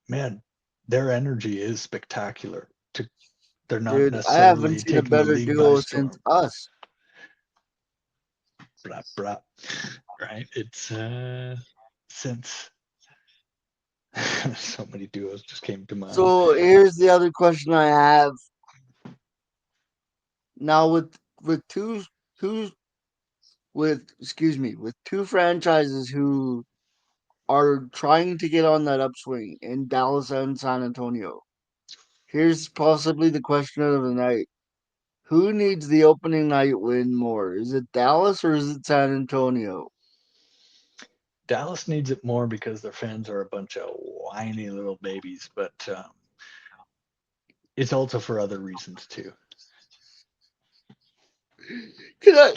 Man, their energy is spectacular. They're not Dude, I haven't necessarily seen a taking the better league by duo since storm. us. Blah, blah. Right? It's since so many duos just came to mind. So here's the other question I have. Now with two with two franchises who are trying to get on that upswing in Dallas and San Antonio. Here's possibly the question of the night. Who needs the opening night win more? Is it Dallas or is it San Antonio? Dallas needs it more because their fans are a bunch of whiny little babies, but it's also for other reasons too. Can I?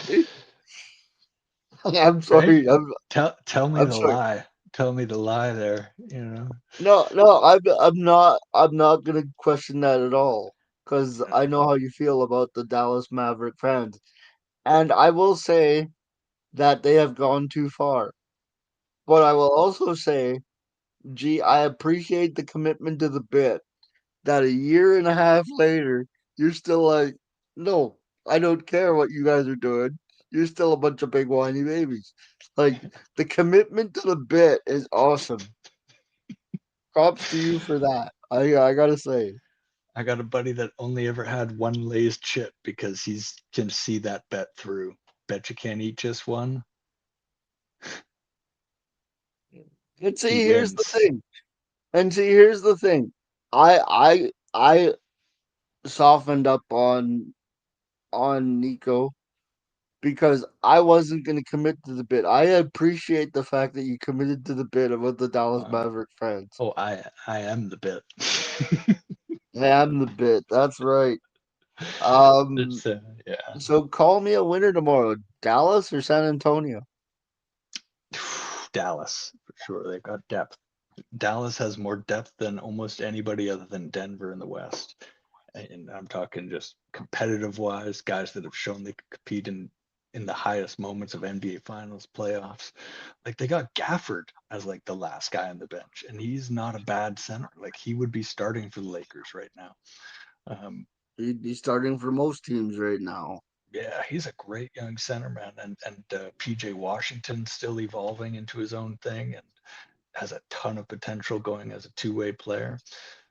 I'm Right? sorry. Tell me I'm the sorry. lie. Tell me the lie there. No, no. I'm not gonna question that at all because I know how you feel about the Dallas Maverick fans, and I will say that they have gone too far. But I will also say, gee, I appreciate the commitment to the bit that a year and a half later, you're still like, no, I don't care what you guys are doing. You're still a bunch of big whiny babies. Like the commitment to the bit is awesome. Props to you for that. I gotta say. I got a buddy that only ever had one Lay's chip because he's can see that bet through. Bet you can't eat just one. And He see, here's the wins. thing. And see, here's the thing. I softened up on Nico because I wasn't going to commit to the bit. I appreciate the fact that you committed to the bit about the Dallas Uh, Maverick fans. oh, I am the bit. I am the bit. That's right. Um, It's yeah. so call me a winner tomorrow. Dallas or San Antonio? Dallas for sure. They've got depth. Dallas has more depth than almost anybody other than Denver in the West. And I'm talking just competitive wise, guys that have shown they could compete in the highest moments of NBA finals, playoffs. Like they got Gafford as like the last guy on the bench, and he's not a bad center. Like he would be starting for the Lakers right now. Um, He'd be starting for most teams right now. yeah, he's a great young center man, and PJ Washington still evolving into his own thing and has a ton of potential going as a two-way player.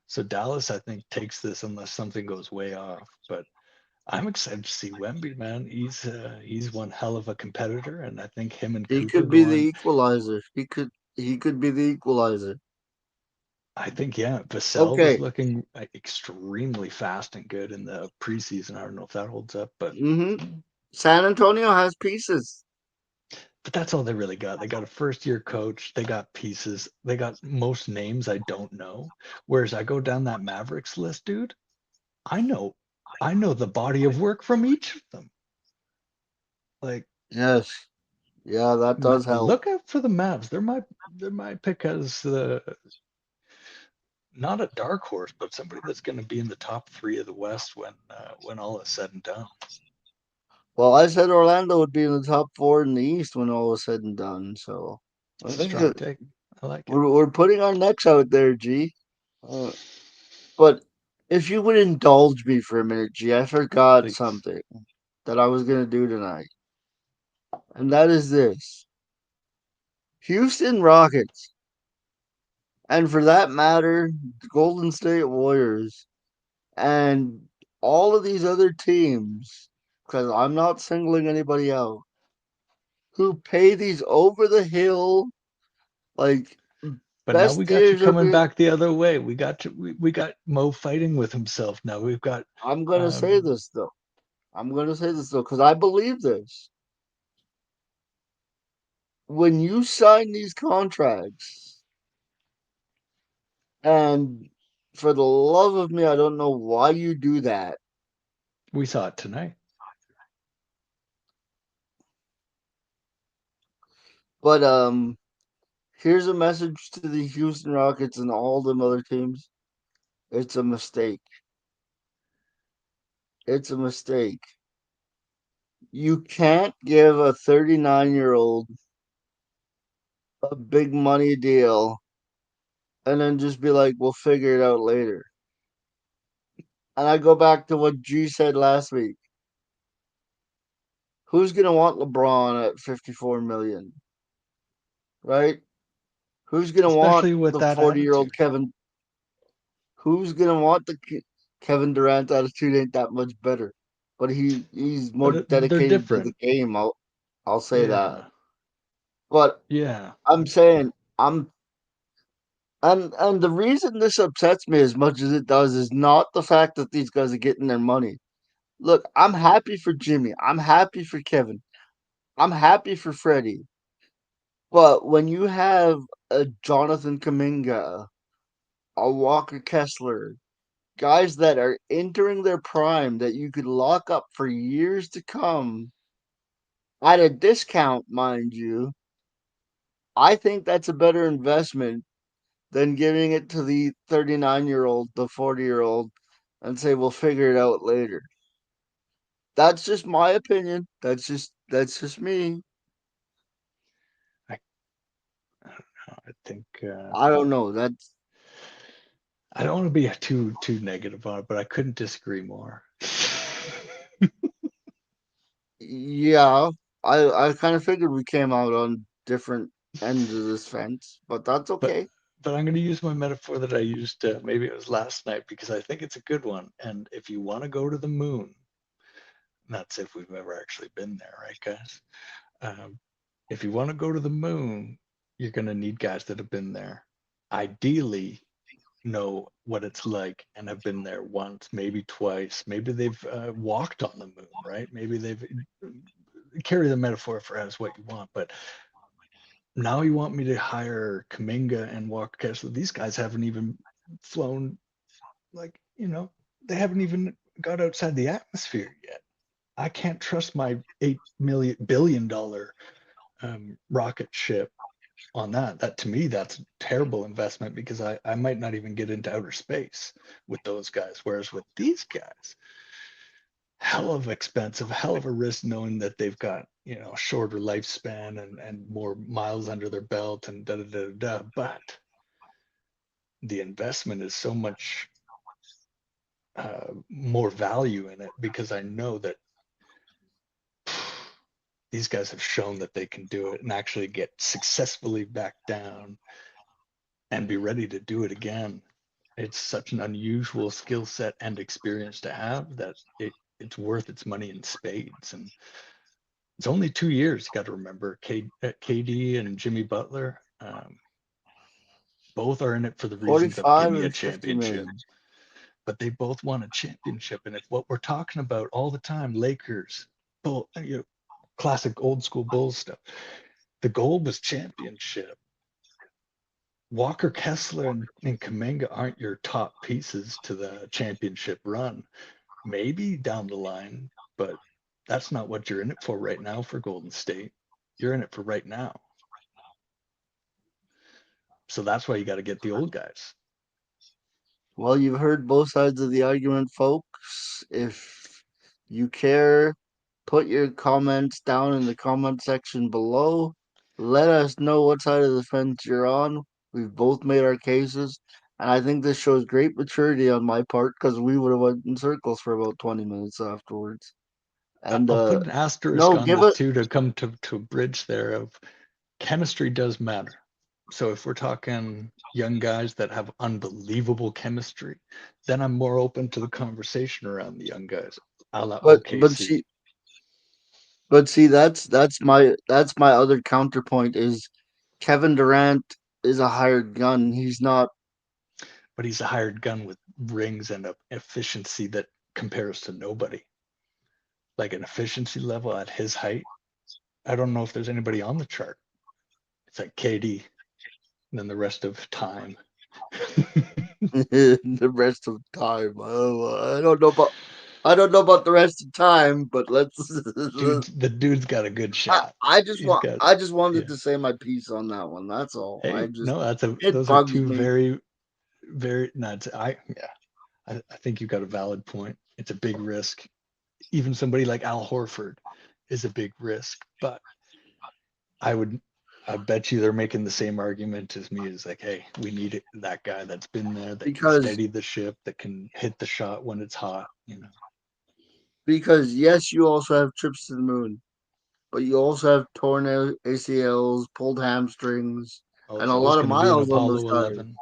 So Dallas, I think, takes this unless something goes way off. But I'm excited to see Wemby, man. He's one hell of a competitor, and I think him and He Cooper could be go the on. equalizer. He could be the equalizer. I think yeah, Vassell was Okay. looking extremely fast and good in the preseason. I don't know if that holds up, San Antonio has pieces. but that's all they really got. They got a first year coach. They got pieces. They got most names I don't know. Whereas I go down that Mavericks list, dude. I know, I know the body of work from each of them. Like Yes. Yeah, that does help. look out for the Mavs. They're my pick as the not a dark horse, but somebody that's going to be in the top three of the West when all is said and done. Well, I said Orlando would be in the top four in the East when all was said and done. So I It's a think strong take. I like it. we're putting our necks out there, G. Uh, but if you would indulge me for a minute, G, I forgot Please. something that I was gonna do tonight, and that is this: Houston Rockets, and for that matter, the Golden State Warriors, and all of these other teams, because I'm not singling anybody out, who pay these over the hill like But now we best got you years of coming it. back the other way. We got Mo fighting with himself now. We've got I'm gonna say um this though. I'm gonna say this though because I believe this. When you sign these contracts, and for the love of me, I don't know why you do that. we saw it tonight. But here's a message to the Houston Rockets and all them other teams. It's a mistake. It's a mistake. You can't give a 39-year-old a big money deal and then just be like, we'll figure it out later. And I go back to what G said last week. Who's gonna want LeBron at 54 million, right? Who's gonna want especially with the that 40-year-old attitude. Kevin? Who's gonna want the Kevin Durant attitude? Ain't that much better, but he's more But they're dedicated to the different. game. I'll say that. Yeah. But Yeah. I'm saying I'm and the reason this upsets me as much as it does is not the fact that these guys are getting their money. Look, I'm happy for Jimmy. I'm happy for Kevin. I'm happy for Freddie. But when you have a Jonathan Kaminga, a Walker Kessler, guys that are entering their prime that you could lock up for years to come at a discount, mind you, I think that's a better investment than giving it to the 39-year-old, the 40-year-old, and say we'll figure it out later. That's just my opinion. That's just me. I, I don't know. I think I don't know. That's I don't want to be too negative on it, but I couldn't disagree more. yeah. I kind of figured we came out on different ends of this fence, but that's but okay. but I'm going to use my metaphor that I used maybe it was last night because I think it's a good one. And if you want to go to the moon, that's if we've ever actually been there, right, guys? Um, if you want to go to the moon, you're going to need guys that have been there. Ideally, know what it's like and have been there once, maybe twice. Maybe they've walked on the moon, right? Maybe they've carry the metaphor for as what you want, but now you want me to hire Kaminga and Walker Kessler. These guys haven't even flown, like, they haven't even got outside the atmosphere yet. I can't trust my $8 billion rocket ship on that. That to me, that's a terrible investment because I might not even get into outer space with those guys. Whereas with these guys, hell of expensive, hell of a risk knowing that they've got, shorter lifespan and more miles under their belt and da da da da. But the investment is so much more value in it because I know that these guys have shown that they can do it and actually get successfully back down and be ready to do it again. It's such an unusual skill set and experience to have that it's worth its money in spades. And it's only 2 years, you got to remember. KD and Jimmy Butler, both are in it for the reasons of give 45 me a and 50 championship. million. But they both won a championship. And if what we're talking about all the time, Lakers, classic old school Bulls stuff, the goal was championship. Walker Kessler and Kaminga aren't your top pieces to the championship run. Maybe down the line, but that's not what you're in it for right now for Golden State. You're in it for right now. So that's why you got to get the old guys. Well, you've heard both sides of the argument, folks. If you care, put your comments down in the comment section below. Let us know what side of the fence you're on. We've both made our cases, and I think this shows great maturity on my part because we would have went in circles for about 20 minutes afterwards. And I'll put an asterisk no, on give this it. too to come to a bridge there of chemistry does matter. So if we're talking young guys that have unbelievable chemistry, then I'm more open to the conversation around the young guys, a la But OKC. see, that's my other counterpoint is Kevin Durant is a hired gun. He's not. But he's a hired gun with rings and a efficiency that compares to nobody. Like an efficiency level at his height, I don't know if there's anybody on the chart. It's like KD, and then the rest of time. The rest of the time. Oh, I don't know about the rest of time, but let's. The dude's got a good I, shot. I just He's want got, I just wanted yeah. to say my piece on that one. That's all. Hey, no, It those are bugs two me. very, very nuts. Yeah, I think you've got a valid point. It's a big risk. Even somebody like Al Horford is a big risk, but I would I bet you they're making the same argument as me. Is like, hey, we need that guy that's been there, that can because steady the ship, that can hit the shot when it's hot. yes, you also have trips to the moon, but you also have torn ACLs, pulled hamstrings, Oh, and a if it was lot of going to be an miles on those Apollo tires. 11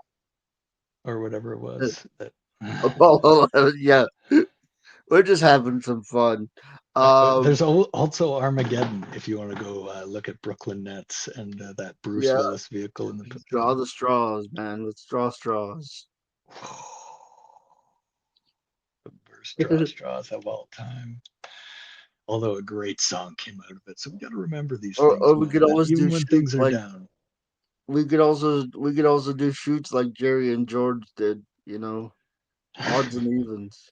or whatever it was, that Apollo 11, yeah, we're just having some fun. there's Um, also Armageddon if you want to go look at Brooklyn Nets and that Bruce yeah, Willis vehicle in the. draw the straws, man. Let's draw straws. The worst draw straws of all time. Although a great song came out of it, so we got to remember these things, Or we man. could That always even do when shoots things are like down. we could also do shoots like Jerry and George did. Odds and evens.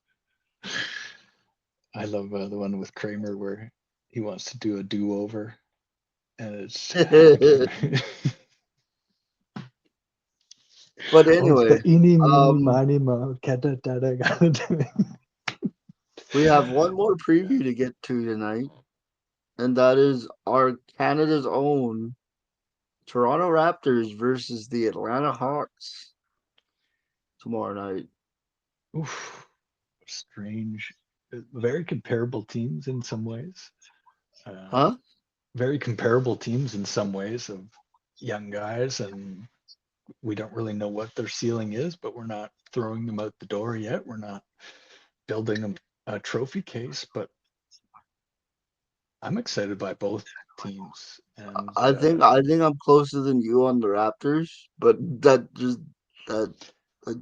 I love the one with Kramer where he wants to do a do-over, and it's But oh, it's anyway, the ini mini um, mani mo kata tada gotta we have one more preview to get to tonight, and that is our Canada's own Toronto Raptors versus the Atlanta Hawks tomorrow night. Oof, strange. Very comparable teams in some ways. Uh, Huh? very comparable teams in some ways of young guys, and we don't really know what their ceiling is, but we're not throwing them out the door yet. We're not building a trophy case, but I'm excited by both teams. And I think I'm closer than you on the Raptors, but that like,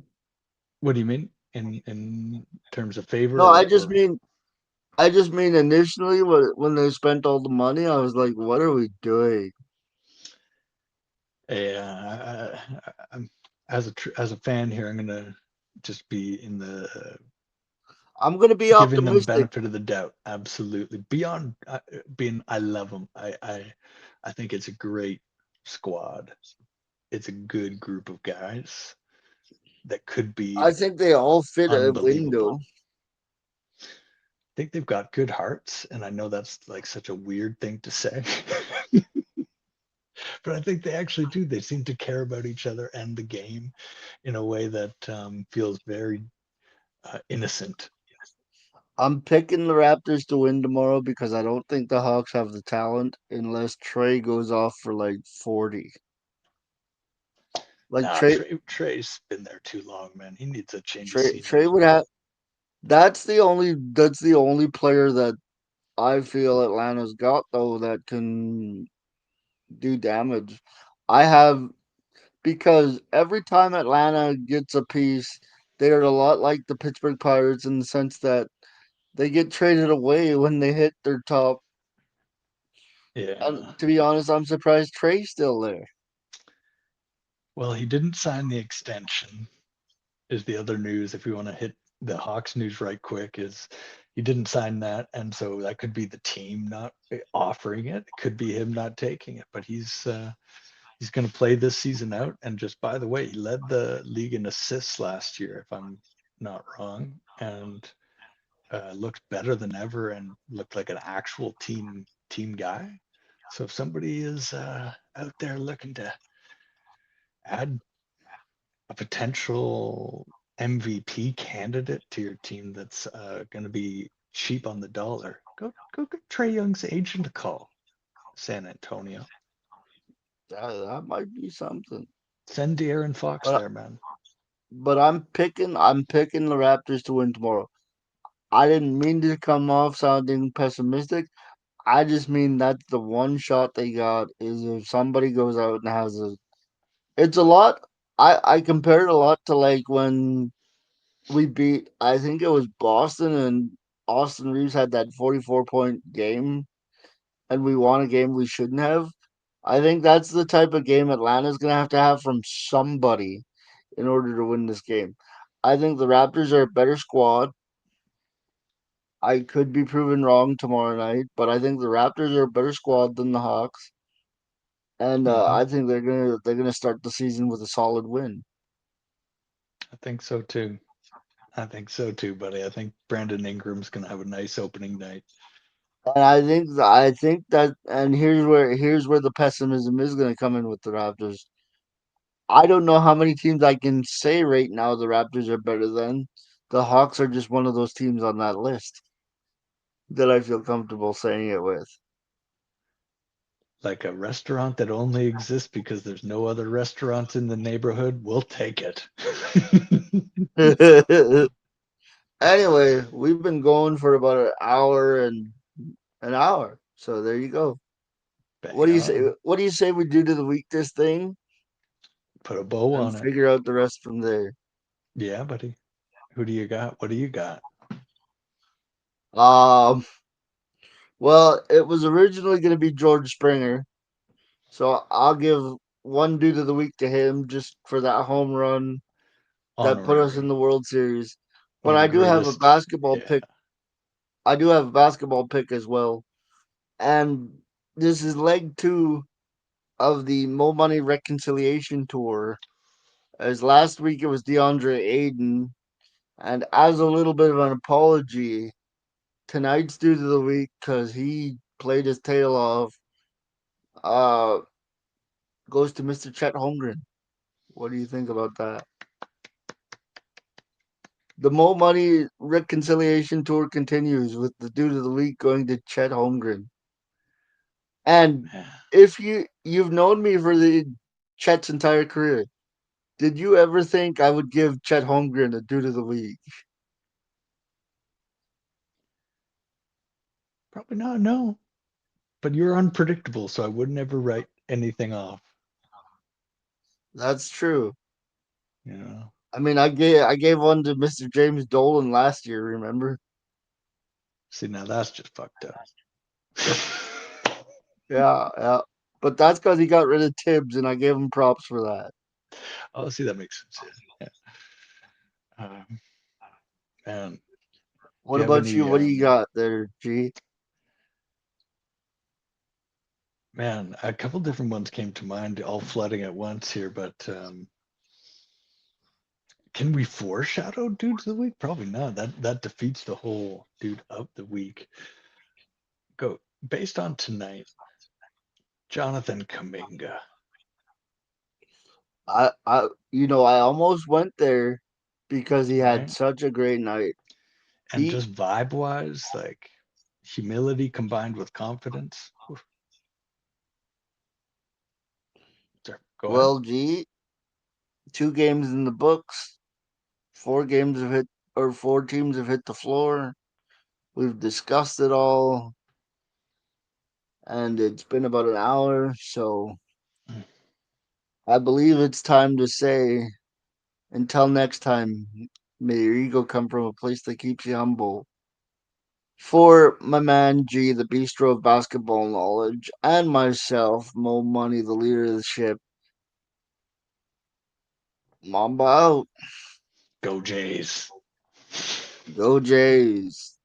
what do you mean in terms of favor no, I just or mean I just mean initially when they spent all the money, I was like, what are we doing? I'm, as a fan here, I'm gonna just be in the I'm gonna be giving them optimistic. benefit of the doubt. Absolutely, beyond being, I love them. I think it's a great squad. It's a good group of guys that could be I think they all fit a unbelievable. window. I think they've got good hearts, and I know that's like such a weird thing to say, but I think they actually do. They seem to care about each other and the game in a way that feels very innocent. I'm picking the Raptors to win tomorrow because I don't think the Hawks have the talent unless Trey goes off for like 40. Like Nah, Trey's been there too long, man. He needs a change of Trey scenery. would have. That's the only player that I feel Atlanta's got though that can do damage. I have because every time Atlanta gets a piece, they are a lot like the Pittsburgh Pirates in the sense that they get traded away when they hit their top. Yeah. And to be honest, I'm surprised Trey's still there. Well, he didn't sign the extension, is the other news. If we want to hit the Hawks news right quick, is he didn't sign that, and so that could be the team not offering it. It could be him not taking it, but he's going to play this season out. And just by the way, he led the league in assists last year, if I'm not wrong, and looked better than ever and looked like an actual team guy. So if somebody is out there looking to add a potential MVP candidate to your team that's going to be cheap on the dollar, go get Trey Young's agent a call, San Antonio. That might be something. Send De'Aaron Fox But there, man. but I'm picking the Raptors to win tomorrow. I didn't mean to come off sounding pessimistic. I just mean that's the one shot they got is if somebody goes out and has a. It's a lot. I compare it a lot to like when we beat. I think it was Boston and Austin Reeves had that 44-point game, and we won a game we shouldn't have. I think that's the type of game Atlanta's gonna have to have from somebody in order to win this game. I think the Raptors are a better squad. I could be proven wrong tomorrow night, but I think the Raptors are a better squad than the Hawks, and Mm-hmm. I think they're gonna start the season with a solid win. I think so too. I think so too, buddy. I think Brandon Ingram's going to have a nice opening night. And I think that, and here's where the pessimism is going to come in with the Raptors. I don't know how many teams I can say right now the Raptors are better than. The Hawks are just one of those teams on that list that I feel comfortable saying it with. Like a restaurant that only exists because there's no other restaurants in the neighborhood, we'll take it. Anyway, we've been going for about an hour. So there you go. What Bang do you say? on. What do you say we do to the weakness thing Put a bow and on it. figure out the rest from there? Yeah, buddy. Who do you got? What do you got? Um, well, it was originally going to be George Springer, so I'll give one dude of the week to him just for that home run that put us in Honorary. the World Series. One But of the I do have a greatest. basketball Yeah. pick. I do have a basketball pick as well, and this is leg two of the Mo Money Reconciliation Tour. As last week it was DeAndre Ayton, and as a little bit of an apology, tonight's dude of the week because he played his tail off. Uh, goes to Mr. Chet Holmgren. What do you think about that? The Mo Money Reconciliation Tour continues with the dude of the week going to Chet Holmgren. And Man, if you've known me for the Chet's entire career, did you ever think I would give Chet Holmgren a dude of the week? probably not, no. But you're unpredictable, so I would never write anything off. That's true. You know. I mean, I gave one to Mr. James Dolan last year. Remember? See, now that's just fucked up. Yeah, yeah. But that's because he got rid of Tibbs, and I gave him props for that. Oh, see, that makes sense. Yeah. And do What you have about you? any? What do you got there, G? Man, a couple different ones came to mind, all flooding at once here. But can we foreshadow dude of the week? Probably not. That defeats the whole dude of the week. Go based on tonight. Jonathan Kaminga, I almost went there because he had right? such a great night. And He, just vibe wise, like humility combined with confidence. Oof. Sorry, go ahead. well, G, 2 games in the books. 4 games have hit, or 4 teams have hit the floor. We've discussed it all, and it's been about an hour. So Mm. I believe it's time to say, until next time, may your ego come from a place that keeps you humble. For my man G, the bistro of basketball knowledge, and myself, Mo Money, the leader of the ship, Mamba out. Go Jays. Go Jays.